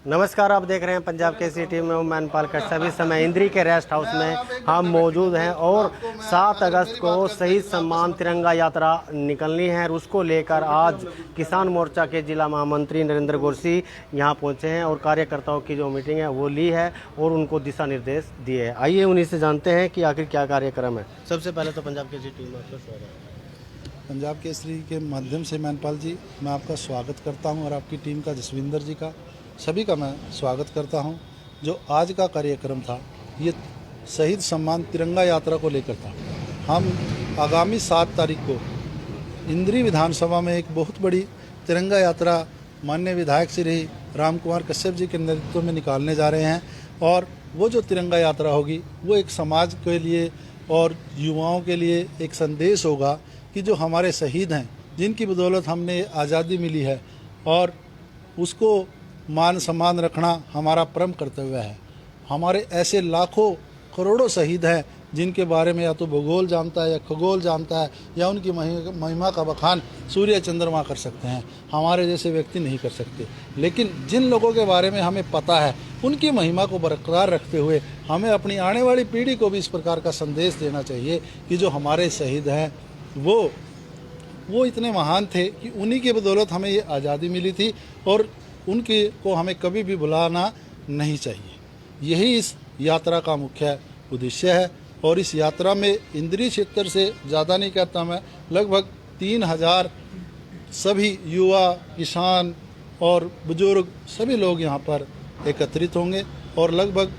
नमस्कार, आप देख रहे हैं पंजाब के सिटी में मैनपाल कश्यप। इस समय इंद्री के रेस्ट हाउस में हम मौजूद हैं और 7 अगस्त को शहीद सम्मान तिरंगा यात्रा निकलनी है और उसको लेकर आज किसान मोर्चा के जिला महामंत्री नरेंद्र गोरसी यहां पहुंचे हैं और कार्यकर्ताओं की जो मीटिंग है वो ली है और उनको दिशा निर्देश दिए हैं। आइए उन्हीं से जानते हैं कि आखिर क्या कार्यक्रम है। सबसे पहले तो पंजाब के सिटी में आपका स्वागत है। पंजाब केसरी के माध्यम से मैनपाल जी, मैं आपका स्वागत करता हूं और आपकी टीम का, जसविंदर जी का, सभी का मैं स्वागत करता हूं। जो आज का कार्यक्रम था ये शहीद सम्मान तिरंगा यात्रा को लेकर था। हम आगामी 7 तारीख को इंद्री विधानसभा में एक बहुत बड़ी तिरंगा यात्रा माननीय विधायक श्री राम कुमार कश्यप जी के नेतृत्व में निकालने जा रहे हैं और वो जो तिरंगा यात्रा होगी वो एक समाज के लिए और युवाओं के लिए एक संदेश होगा कि जो हमारे शहीद हैं, जिनकी बदौलत हमने आज़ादी मिली है और उसको मान सम्मान रखना हमारा परम कर्तव्य है। हमारे ऐसे लाखों करोड़ों शहीद हैं जिनके बारे में या तो भूगोल जानता है या खगोल जानता है या उनकी महिमा का बखान सूर्य चंद्रमा कर सकते हैं, हमारे जैसे व्यक्ति नहीं कर सकते। लेकिन जिन लोगों के बारे में हमें पता है उनकी महिमा को बरकरार रखते हुए हमें अपनी आने वाली पीढ़ी को भी इस प्रकार का संदेश देना चाहिए कि जो हमारे शहीद हैं वो इतने महान थे कि उन्हीं की बदौलत हमें ये आज़ादी मिली थी और उनके को हमें कभी भी भुलाना नहीं चाहिए। यही इस यात्रा का मुख्य उद्देश्य है और इस यात्रा में इंद्री क्षेत्र से ज़्यादा नहीं कहता मैं, लगभग 3000 सभी युवा, किसान और बुजुर्ग सभी लोग यहाँ पर एकत्रित होंगे और लगभग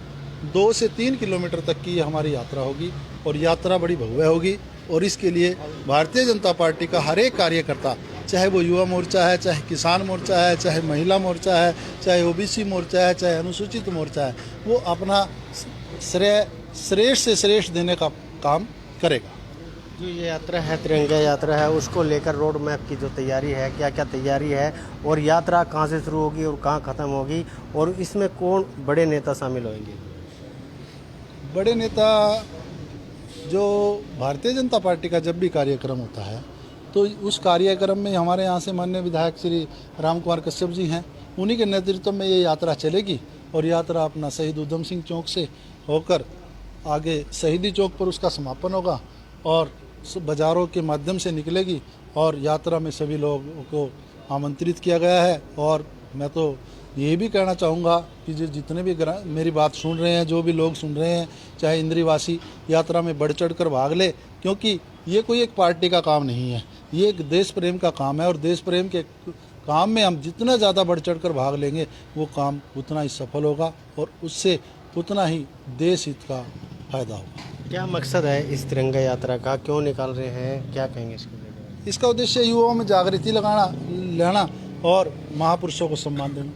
2 से 3 किलोमीटर तक की ये हमारी यात्रा होगी और यात्रा बड़ी भव्य होगी। और इसके लिए भारतीय जनता पार्टी का हर एक कार्यकर्ता, चाहे वो युवा मोर्चा है, चाहे किसान मोर्चा है, चाहे महिला मोर्चा है, चाहे ओबीसी मोर्चा है, चाहे अनुसूचित मोर्चा है, वो अपना श्रेय श्रेष्ठ से श्रेष्ठ देने का काम करेगा। जो ये यात्रा है, तिरंगा यात्रा है, उसको लेकर रोड मैप की जो तैयारी है, क्या क्या तैयारी है और यात्रा कहाँ से शुरू होगी और कहाँ ख़त्म होगी और इसमें कौन बड़े नेता शामिल होंगे? बड़े नेता, जो भारतीय जनता पार्टी का जब भी कार्यक्रम होता है तो उस कार्यक्रम में हमारे यहाँ से माननीय विधायक श्री राम कुमार कश्यप जी हैं, उन्हीं के नेतृत्व में ये यात्रा चलेगी और यात्रा अपना शहीद उधम सिंह चौक से होकर आगे शहीदी चौक पर उसका समापन होगा और बाज़ारों के माध्यम से निकलेगी और यात्रा में सभी लोगों को आमंत्रित किया गया है। और मैं तो ये भी कहना चाहूँगा कि जो जितने भी मेरी बात सुन रहे हैं, जो भी लोग सुन रहे हैं, चाहे इंद्रीवासी, यात्रा में बढ़ चढ़ कर भाग ले, क्योंकि ये कोई एक पार्टी का काम नहीं है, ये एक देश प्रेम का काम है और देश प्रेम के काम में हम जितना ज़्यादा बढ़ चढ़ कर भाग लेंगे वो काम उतना ही सफल होगा और उससे उतना ही देश हित का फायदा होगा। क्या मकसद है इस तिरंगा यात्रा का, क्यों निकाल रहे हैं, क्या कहेंगे इसके लिए? इसका उद्देश्य युवाओं में जागृति लाना और महापुरुषों को सम्मान देना।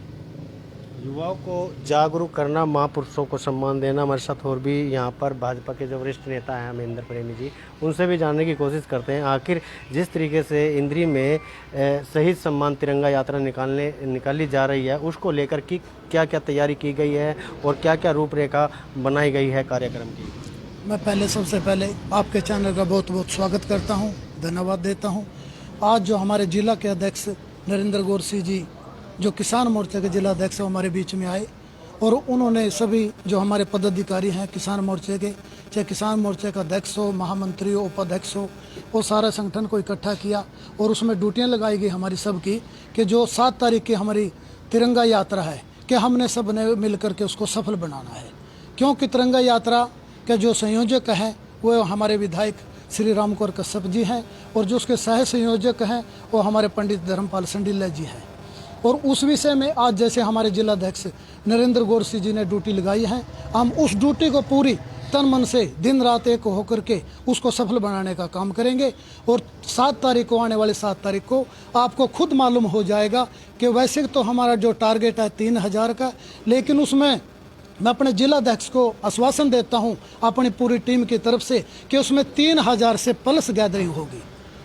युवाओं को जागरूक करना, महापुरुषों को सम्मान देना। हमारे साथ और भी यहाँ पर भाजपा के जो वरिष्ठ नेता हैं महेंद्र प्रेमी जी, उनसे भी जानने की कोशिश करते हैं आखिर जिस तरीके से इंद्री में शहीद सम्मान तिरंगा यात्रा निकाली जा रही है उसको लेकर कि क्या क्या तैयारी की गई है और क्या क्या रूपरेखा बनाई गई है कार्यक्रम की। मैं सबसे पहले आपके चैनल का बहुत बहुत स्वागत करता हूँ, धन्यवाद देता हूँ। आज जो हमारे जिला के अध्यक्ष नरेंद्र गोरसी जी, जो किसान मोर्चा के जिला अध्यक्ष हमारे बीच में आए और उन्होंने सभी जो हमारे पदाधिकारी हैं किसान मोर्चे के, चाहे किसान मोर्चे का अध्यक्ष हो, महामंत्री हो, उपाध्यक्ष हो, वो सारे संगठन को इकट्ठा किया और उसमें ड्यूटियां लगाई गई हमारी सबकी कि जो 7 तारीख की हमारी तिरंगा यात्रा है कि हमने सब ने मिल करके उसको सफल बनाना है। क्योंकि तिरंगा यात्रा के जो संयोजक हैं वो हमारे विधायक श्री राम कुमार कश्यप जी हैं और जो उसके सह संयोजक हैं वो हमारे पंडित धर्मपाल संडीला जी हैं। और उस विषय में आज जैसे हमारे जिला अध्यक्ष नरेंद्र गोरसी जी ने ड्यूटी लगाई है, हम उस ड्यूटी को पूरी तन मन से दिन रात एक होकर के उसको सफल बनाने का काम करेंगे। और 7 तारीख को, आने वाली 7 तारीख को आपको खुद मालूम हो जाएगा कि वैसे तो हमारा जो टारगेट है 3000 का, लेकिन उसमें मैं अपने जिला अध्यक्ष को आश्वासन देता हूं अपनी पूरी टीम की तरफ से कि उसमें 3000 से प्लस गैदरिंग होगी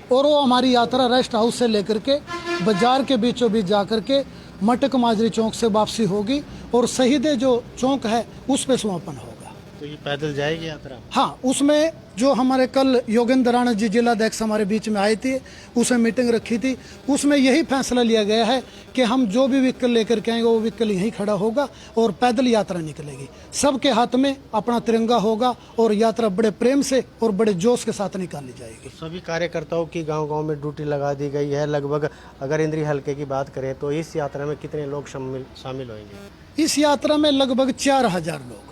और वो हमारी यात्रा रेस्ट हाउस से लेकर के बाजार के बीचों बीच जा कर के मटक माजरी चौक से वापसी होगी और शहीद जो चौक है उस पर समापन होगा। तो ये पैदल जाएगी यात्रा? हाँ, उसमें जो हमारे कल योगेंद्र राणा जी जिलाध्यक्ष हमारे बीच में आए थे, उसमें मीटिंग रखी थी, उसमें यही फैसला लिया गया है कि हम जो भी व्हीकल लेकर के आएंगे वो व्हीकल यहीं खड़ा होगा और पैदल यात्रा निकलेगी। सबके हाथ में अपना तिरंगा होगा और यात्रा बड़े प्रेम से और बड़े जोश के साथ निकाली जाएगी। सभी कार्यकर्ताओं की गांव-गांव में ड्यूटी लगा दी गई है। लगभग अगर इंद्री हलके की बात करें तो इस यात्रा में कितने लोग शामिल होंगे? इस यात्रा में लगभग 4000 लोग,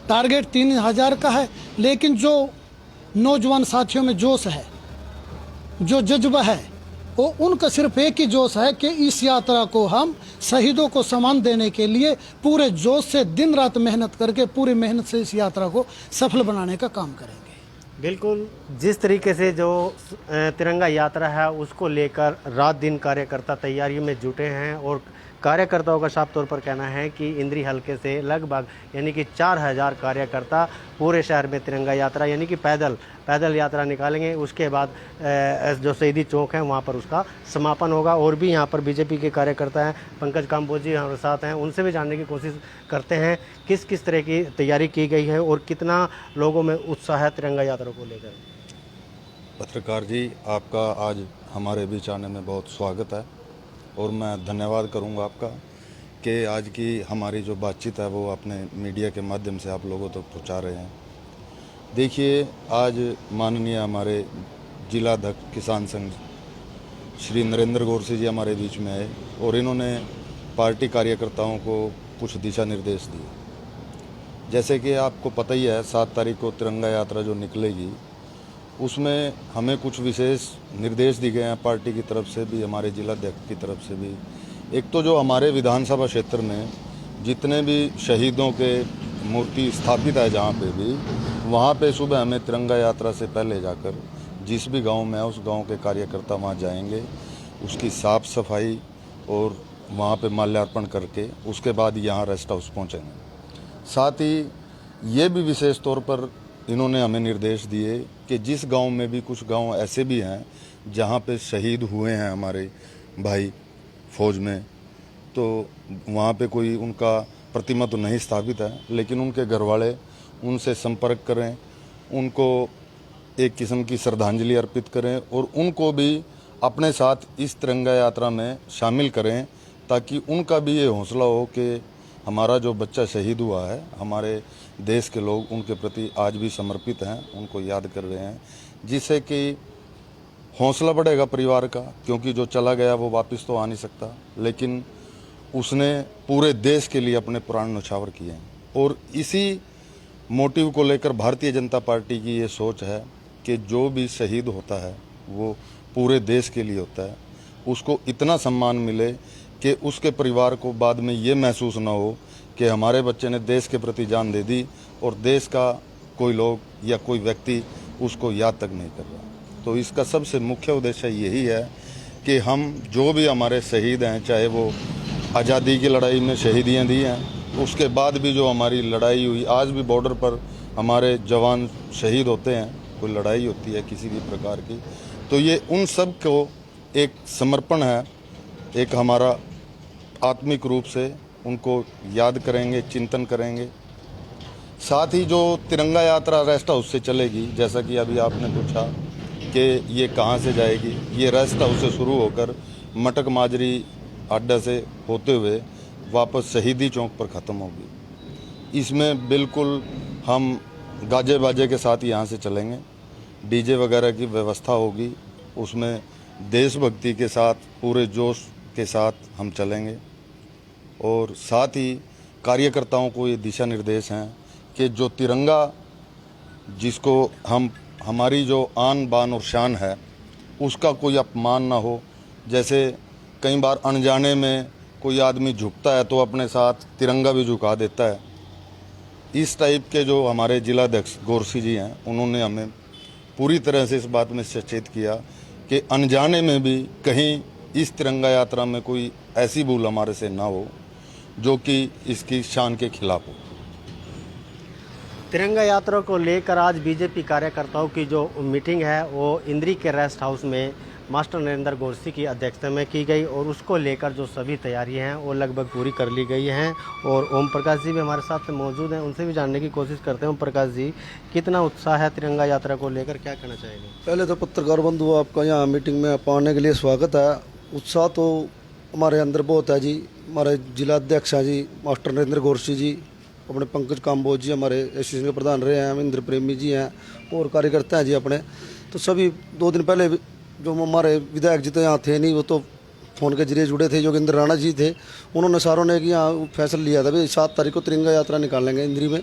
टारगेट 3000 का है, लेकिन जो नौजवान साथियों में जोश है, जो जज्बा है, वो उनका सिर्फ एक ही जोश है कि इस यात्रा को हम शहीदों को सम्मान देने के लिए पूरे जोश से दिन रात मेहनत करके पूरी मेहनत से इस यात्रा को सफल बनाने का काम करेंगे। बिल्कुल, जिस तरीके से जो तिरंगा यात्रा है उसको लेकर रात दिन कार्यकर्ता तैयारी में जुटे हैं और कार्यकर्ताओं का साफ तौर पर कहना है कि इंद्री हलके से लगभग यानी कि 4000 कार्यकर्ता पूरे शहर में तिरंगा यात्रा यानी कि पैदल यात्रा निकालेंगे। उसके बाद जो शहीदी चौक है वहाँ पर उसका समापन होगा। और भी यहाँ पर बीजेपी के कार्यकर्ता हैं, पंकज काम्बोज जी हमारे साथ हैं, उनसे भी जानने की कोशिश करते हैं किस किस तरह की तैयारी की गई है और कितना लोगों में उत्साह है तिरंगा यात्रा को लेकर। पत्रकार जी, आपका आज हमारे बीच आने में बहुत स्वागत है और मैं धन्यवाद करूंगा आपका कि आज की हमारी जो बातचीत है वो अपने मीडिया के माध्यम से आप लोगों तक पहुंचा रहे हैं। देखिए, आज माननीय हमारे जिलाध्यक्ष किसान संघ श्री नरेंद्र गोरसी जी हमारे बीच में आए और इन्होंने पार्टी कार्यकर्ताओं को कुछ दिशा निर्देश दिए। जैसे कि आपको पता ही है, 7 तारीख को तिरंगा यात्रा जो निकलेगी उसमें हमें कुछ विशेष निर्देश दिए गए हैं पार्टी की तरफ से भी, हमारे जिलाध्यक्ष की तरफ से भी। एक तो जो हमारे विधानसभा क्षेत्र में जितने भी शहीदों के मूर्ति स्थापित है जहाँ पे भी, वहाँ पे सुबह हमें तिरंगा यात्रा से पहले जाकर जिस भी गांव में है उस गांव के कार्यकर्ता वहाँ जाएंगे, उसकी साफ सफाई और वहाँ पे माल्यार्पण करके उसके बाद यहाँ रेस्ट हाउस पहुँचेंगे। साथ ही ये भी विशेष तौर पर इन्होंने हमें निर्देश दिए कि जिस गांव में भी, कुछ गांव ऐसे भी हैं जहां पे शहीद हुए हैं हमारे भाई फौज में, तो वहां पे कोई उनका प्रतिमा तो नहीं स्थापित है, लेकिन उनके घर वाले उनसे संपर्क करें, उनको एक किस्म की श्रद्धांजलि अर्पित करें और उनको भी अपने साथ इस तिरंगा यात्रा में शामिल करें, ताकि उनका भी ये हौसला हो कि हमारा जो बच्चा शहीद हुआ है, हमारे देश के लोग उनके प्रति आज भी समर्पित हैं, उनको याद कर रहे हैं, जिससे कि हौसला बढ़ेगा परिवार का, क्योंकि जो चला गया वो वापस तो आ नहीं सकता, लेकिन उसने पूरे देश के लिए अपने प्राण न्यौछावर किए हैं। और इसी मोटिव को लेकर भारतीय जनता पार्टी की ये सोच है कि जो भी शहीद होता है वो पूरे देश के लिए होता है, उसको इतना सम्मान मिले कि उसके परिवार को बाद में ये महसूस ना हो कि हमारे बच्चे ने देश के प्रति जान दे दी और देश का कोई लोग या कोई व्यक्ति उसको याद तक नहीं कर रहा। तो इसका सबसे मुख्य उद्देश्य यही है कि हम जो भी हमारे शहीद हैं, चाहे वो आज़ादी की लड़ाई में शहीदियाँ दी हैं, उसके बाद भी जो हमारी लड़ाई हुई, आज भी बॉर्डर पर हमारे जवान शहीद होते हैं, कोई लड़ाई होती है किसी भी प्रकार की, तो ये उन सब को एक समर्पण है, एक हमारा आत्मिक रूप से उनको याद करेंगे, चिंतन करेंगे। साथ ही जो तिरंगा यात्रा रेस्ट हाउस से चलेगी, जैसा कि अभी आपने पूछा कि ये कहाँ से जाएगी, ये रेस्ट हाउस से शुरू होकर मटक माजरी अड्डा से होते हुए वापस शहीदी चौक पर ख़त्म होगी। इसमें बिल्कुल हम गाजे बाजे के साथ यहाँ से चलेंगे, डीजे वगैरह की व्यवस्था होगी, उसमें देशभक्ति के साथ पूरे जोश के साथ हम चलेंगे। और साथ ही कार्यकर्ताओं को ये दिशा निर्देश हैं कि जो तिरंगा, जिसको हम, हमारी जो आन बान और शान है, उसका कोई अपमान ना हो। जैसे कई बार अनजाने में कोई आदमी झुकता है तो अपने साथ तिरंगा भी झुका देता है। इस टाइप के जो हमारे जिलाध्यक्ष गोरसी जी हैं, उन्होंने हमें पूरी तरह से इस बात में सचेत किया कि अनजाने में भी कहीं इस तिरंगा यात्रा में कोई ऐसी भूल हमारे से ना हो जो कि इसकी शान के खिलाफ हो। तिरंगा यात्रा को लेकर आज बीजेपी कार्यकर्ताओं की जो मीटिंग है वो इंद्री के रेस्ट हाउस में मास्टर नरेंद्र गोरसी की अध्यक्षता में की गई और उसको लेकर जो सभी तैयारियां हैं वो लगभग पूरी कर ली गई हैं। और ओम प्रकाश जी भी हमारे साथ मौजूद हैं, उनसे भी जानने की कोशिश करते हैं। ओम प्रकाश जी, कितना उत्साह है तिरंगा यात्रा को लेकर, क्या कहना चाहेंगे? पहले तो पत्रकार बंधु, आपका यहाँ मीटिंग में आने के लिए स्वागत है। उत्साह तो हमारे अंदर बहुत है जी। हमारे जिला अध्यक्ष हैं जी मास्टर नरेंद्र गोरसी जी, अपने पंकज काम्बोज जी हमारे एसोसिएशन के प्रधान रहे हैं, इंद्र प्रेमी जी हैं और कार्यकर्ता हैं जी अपने। तो सभी 2 दिन पहले जो हमारे विधायक जी तो यहाँ थे नहीं, वो तो फ़ोन के जरिए जुड़े थे, योगेंद्र राणा जी थे। उन्होंने सारों ने कि यहाँ फैसला लिया था भाई 7 तारीख को तिरंगा यात्रा निकालेंगे इंद्री में,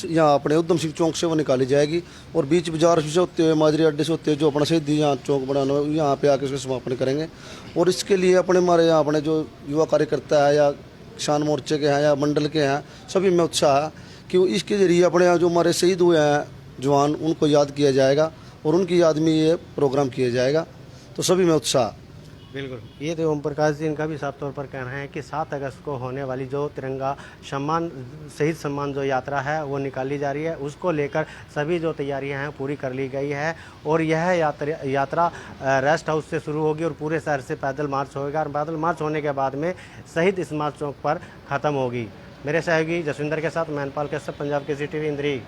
यहाँ अपने उधम सिंह चौक से वो निकाली जाएगी और बीच बाजार से होते हुए माजरी अड्डे से होते हुए जो अपना शहीद यहाँ चौक बनाना यहाँ पे आके उसका समापन करेंगे। और इसके लिए अपने हमारे यहाँ अपने जो युवा कार्यकर्ता है या किसान मोर्चे के हैं या मंडल के हैं, सभी में उत्साह है कि इसके जरिए अपने यहाँ जो हमारे शहीद हुए हैं जवान, उनको याद किया जाएगा और उनकी याद में ये प्रोग्राम किया जाएगा। तो सभी में उत्साह। बिल्कुल, ये तो ओम प्रकाश जी, इनका भी साफ तौर पर कहना है कि 7 अगस्त को होने वाली जो तिरंगा सम्मान, शहीद सम्मान जो यात्रा है वो निकाली जा रही है, उसको लेकर सभी जो तैयारियां हैं पूरी कर ली गई है। और यह यात्रा रेस्ट हाउस से शुरू होगी और पूरे शहर से पैदल मार्च होगा और पैदल मार्च होने के बाद में शहीद स्मारक चौक पर ख़त्म होगी। मेरे सहयोगी जसविंदर के साथ मैनपाल कश्यप, पंजाब केसरी टीवी, इंद्री।